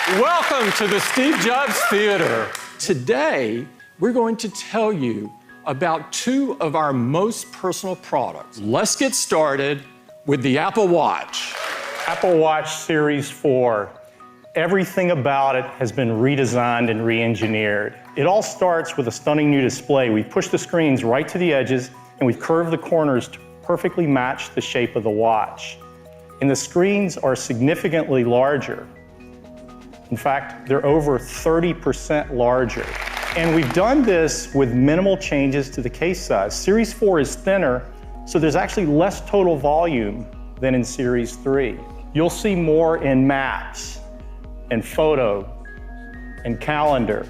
Welcome to the Steve Jobs Theater. Today, we're going to tell you about two of our most personal products. Let's get started with the Apple Watch. Apple Watch Series 4. Everything about it has been redesigned and re-engineered. It all starts with a stunning new display. We've pushed the screens right to the edges and we've curved the corners to perfectly match the shape of the watch. And the screens are significantly larger. In fact, they're over 30% larger. And we've done this with minimal changes to the case size. Series 4 is thinner, so there's actually less total volume than in Series 3. You'll see more in Maps, and Photo, and Calendar.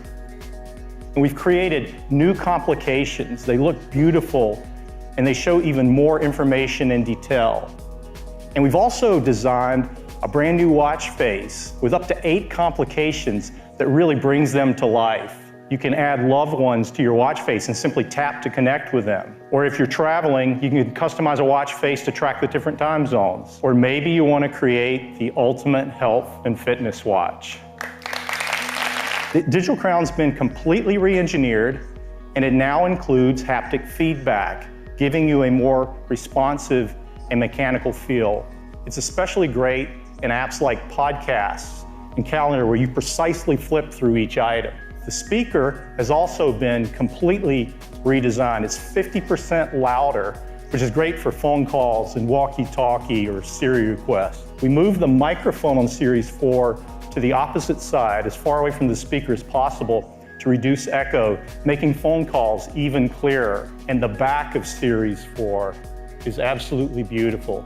And we've created new complications. They look beautiful, and they show even more information and detail. And we've also designed a brand new watch face with up to 8 complications that really brings them to life. You can add loved ones to your watch face and simply tap to connect with them. Or if you're traveling, you can customize a watch face to track the different time zones. Or maybe you want to create the ultimate health and fitness watch. The Digital Crown's been completely re-engineered, and it now includes haptic feedback, giving you a more responsive and mechanical feel. It's especially great in apps like Podcasts and Calendar, where you precisely flip through each item. The speaker has also been completely redesigned. It's 50% louder, which is great for phone calls and walkie-talkie or Siri requests. We moved the microphone on Series 4 to the opposite side, as far away from the speaker as possible, to reduce echo, making phone calls even clearer. And the back of Series 4 is absolutely beautiful.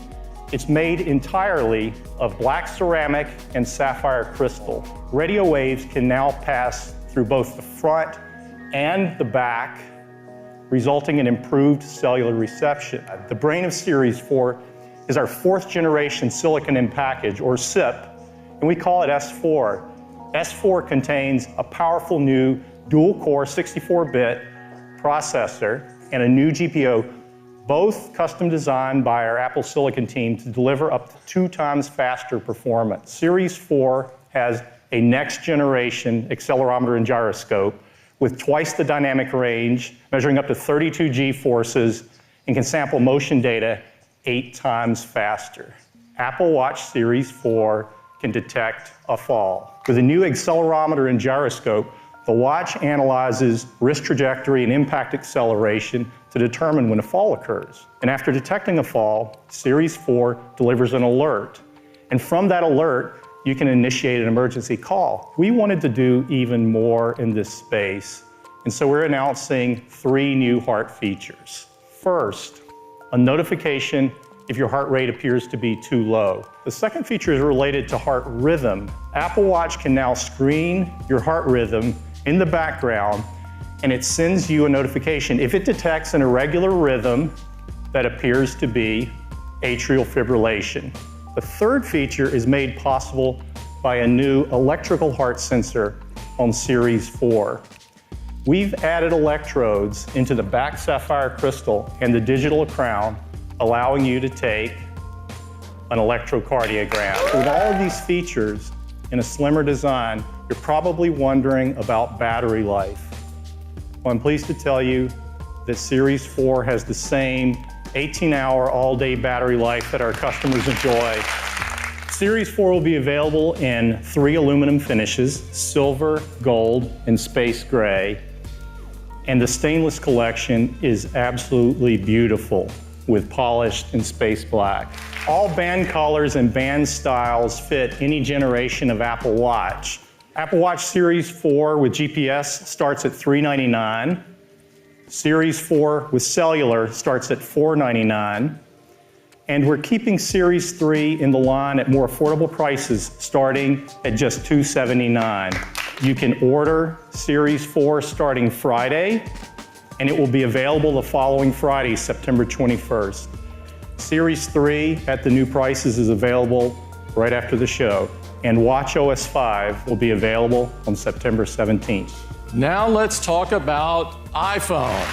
It's made entirely of black ceramic and sapphire crystal. Radio waves can now pass through both the front and the back, resulting in improved cellular reception. The brain of Series 4 is our 4th generation silicon in package, or SiP, and we call it S4. S4 contains a powerful new dual-core 64-bit processor and a new GPU, both custom designed by our Apple Silicon team to deliver up to 2 times faster performance. Series 4 has a next-generation accelerometer and gyroscope with twice the dynamic range, measuring up to 32 G-forces, and can sample motion data 8 times faster. Apple Watch Series 4 can detect a fall. With a new accelerometer and gyroscope, the watch analyzes wrist trajectory and impact acceleration to determine when a fall occurs. And after detecting a fall, Series 4 delivers an alert. And from that alert, you can initiate an emergency call. We wanted to do even more in this space, and so we're announcing 3 new heart features. First, a notification if your heart rate appears to be too low. The second feature is related to heart rhythm. Apple Watch can now screen your heart rhythm in the background, and it sends you a notification if it detects an irregular rhythm that appears to be atrial fibrillation. The third feature is made possible by a new electrical heart sensor on Series 4. We've added electrodes into the back sapphire crystal and the digital crown, allowing you to take an electrocardiogram. With all of these features in a slimmer design, you're probably wondering about battery life. Well, I'm pleased to tell you that Series 4 has the same 18-hour all-day battery life that our customers enjoy. Series 4 will be available in 3 aluminum finishes: silver, gold, and space gray. And the stainless collection is absolutely beautiful with polished and space black. All band colors and band styles fit any generation of Apple Watch. Apple Watch Series 4 with GPS starts at $399. Series 4 with cellular starts at $499. And we're keeping Series 3 in the line at more affordable prices, starting at just $279. You can order Series 4 starting Friday, and it will be available the following Friday, September 21st. Series 3 at the new prices is available right after the show, and watchOS 5 will be available on September 17th. Now let's talk about iPhone.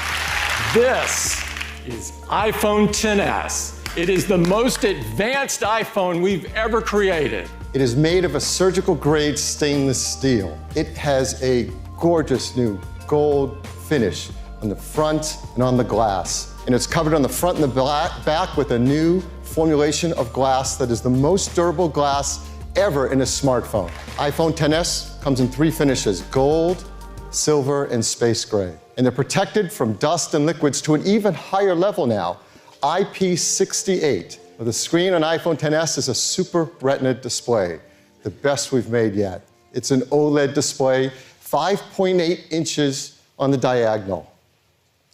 This is iPhone XS. It is the most advanced iPhone we've ever created. It is made of a surgical-grade stainless steel. It has a gorgeous new gold finish on the front and on the glass. And it's covered on the front and the back with a new formulation of glass that is the most durable glass ever in a smartphone. iPhone XS comes in 3 finishes: gold, silver, and space gray. And they're protected from dust and liquids to an even higher level now, IP68. The screen on iPhone XS is a Super Retina display, the best we've made yet. It's an OLED display, 5.8 inches on the diagonal.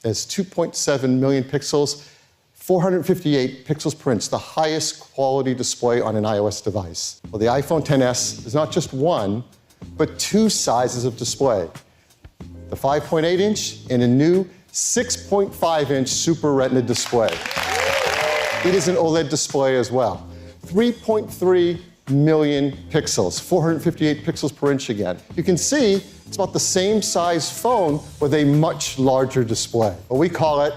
It has 2.7 million pixels, 458 pixels per inch, the highest quality display on an iOS device. Well, the iPhone XS is not just one, but 2 sizes of display. The 5.8 inch and a new 6.5 inch Super Retina display. It is an OLED display as well. 3.3 million pixels, 458 pixels per inch again. You can see it's about the same size phone with a much larger display. Well, we call it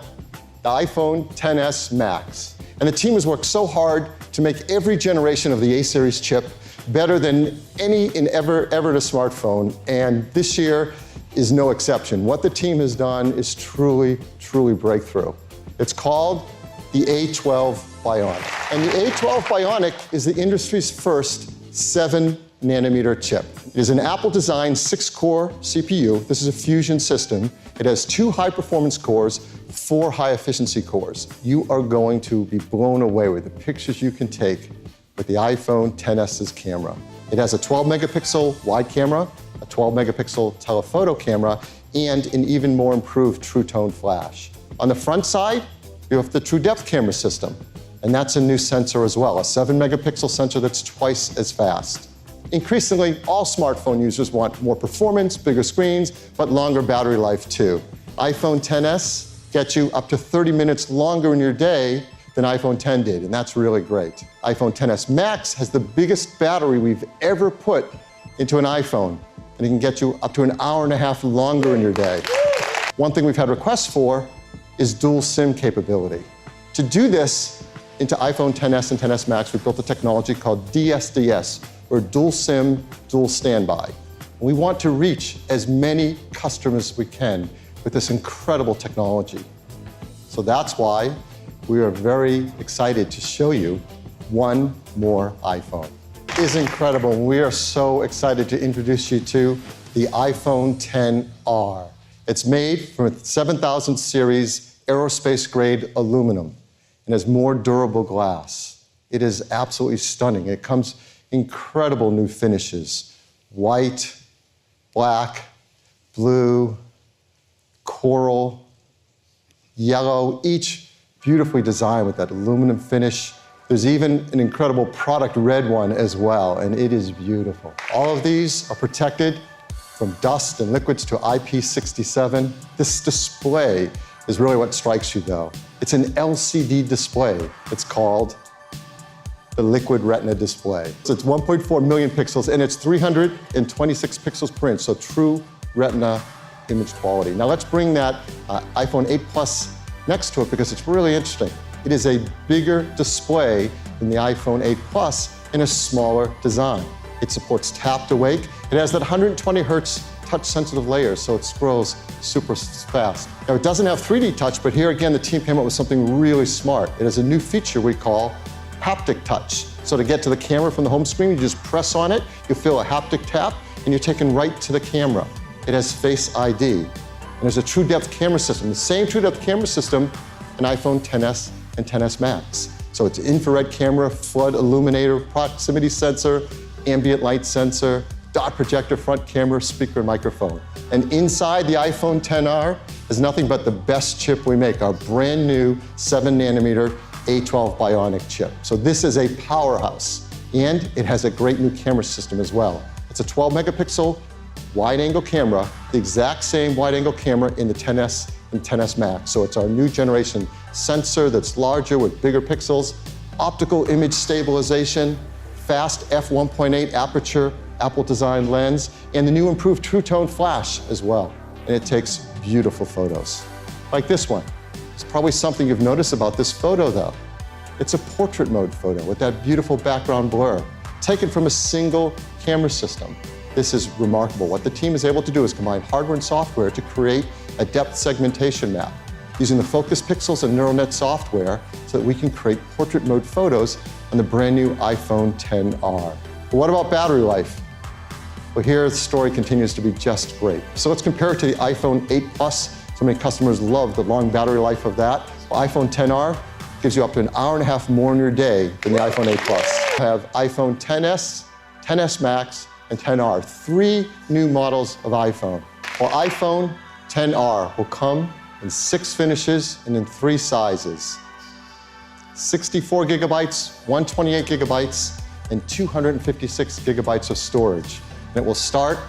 the iPhone XS Max. And the team has worked so hard to make every generation of the A-series chip better than any in ever in a smartphone. And this year is no exception. What the team has done is truly, truly breakthrough. It's called the A12 Bionic. And the A12 Bionic is the industry's first 7-nanometer chip. It is an Apple-designed 6-core CPU. This is a fusion system. It has 2 high-performance cores, 4 high-efficiency cores. You are going to be blown away with the pictures you can take with the iPhone XS's camera. It has a 12-megapixel wide camera, a 12-megapixel telephoto camera, and an even more improved True Tone flash. On the front side, you have the True Depth camera system, and that's a new sensor as well, a 7-megapixel sensor that's twice as fast. Increasingly, all smartphone users want more performance, bigger screens, but longer battery life too. iPhone XS gets you up to 30 minutes longer in your day than iPhone X did, and that's really great. iPhone XS Max has the biggest battery we've ever put into an iPhone, and it can get you up to an hour and a half longer in your day. One thing we've had requests for is dual SIM capability. To do this into iPhone XS and XS Max, we built a technology called DSDS, or Dual SIM, Dual Standby. We want to reach as many customers as we can with this incredible technology. So that's why we are very excited to show you one more iPhone. It is incredible, and we are so excited to introduce you to the iPhone XR. It's made from a 7000 series aerospace-grade aluminum and has more durable glass. It is absolutely stunning. It comes incredible new finishes: white, black, blue, coral, yellow, each beautifully designed with that aluminum finish. There's even an incredible product red one as well, and it is beautiful. All of these are protected from dust and liquids to IP67. This display is really what strikes you though. It's an LCD display. It's called the Liquid Retina display. So it's 1.4 million pixels and it's 326 pixels per inch, so true Retina image quality. Now let's bring that iPhone 8 Plus next to it because it's really interesting. It is a bigger display than the iPhone 8 Plus in a smaller design. It supports tap to wake. It has that 120 hertz touch-sensitive layer, so it scrolls super fast. Now, it doesn't have 3D touch, but here again, the team came up with something really smart. It has a new feature we call haptic touch. So to get to the camera from the home screen, you just press on it, you feel a haptic tap, and you're taken right to the camera. It has Face ID. And there's a True Depth camera system, the same True Depth camera system in iPhone XS and XS Max. So it's infrared camera, flood illuminator, proximity sensor, ambient light sensor, dot projector, front camera, speaker, and microphone. And inside the iPhone XR is nothing but the best chip we make, our brand new 7-nanometer A12 Bionic chip. So this is a powerhouse, and it has a great new camera system as well. It's a 12-megapixel wide-angle camera, the exact same wide-angle camera in the XS and XS Max. So it's our new generation sensor that's larger with bigger pixels, optical image stabilization, fast f1.8 aperture, Apple-designed lens, and the new improved True Tone flash as well. And it takes beautiful photos, like this one. It's probably something you've noticed about this photo, though. It's a portrait mode photo with that beautiful background blur. taken from a single camera system. This is remarkable. What the team is able to do is combine hardware and software to create a depth segmentation map using the Focus Pixels and neural net software so that we can create portrait mode photos on the brand new iPhone XR. But what about battery life? Well, here the story continues to be just great. So let's compare it to the iPhone 8 Plus. So many customers love the long battery life of that. Well, iPhone XR gives you up to an hour and a half more in your day than the iPhone 8 Plus. We have iPhone XS, XS Max, and XR, 3 new models of iPhone. Well, iPhone XR will come in 6 finishes and in 3 sizes. 64 gigabytes, 128 gigabytes, and 256 gigabytes of storage. And it will start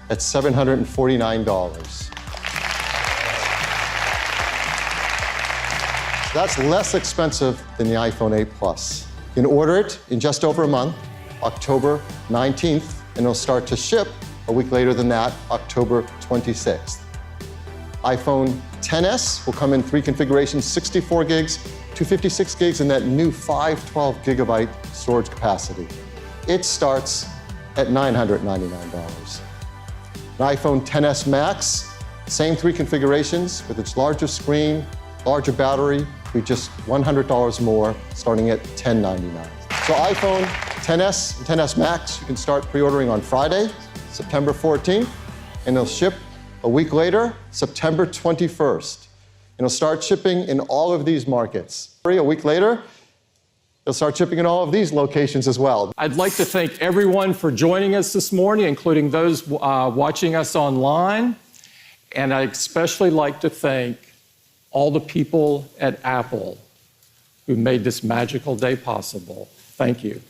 at $749. That's less expensive than the iPhone 8 Plus. You can order it in just over a month, October 19th, and it'll start to ship a week later than that, October 26th. iPhone XS will come in 3 configurations, 64 gigs, 256 gigs, and that new 512 gigabyte storage capacity. It starts at $999. An iPhone XS Max, same 3 configurations with its larger screen, larger battery, be just $100 more, starting at $1099. So iPhone XS and XS Max, you can start pre-ordering on Friday, September 14th, and they'll ship a week later, September 21st. And it'll start shipping in all of these markets. A week later, they'll start shipping in all of these locations as well. I'd like to thank everyone for joining us this morning, including those watching us online. And I'd especially like to thank all the people at Apple who made this magical day possible. Thank you.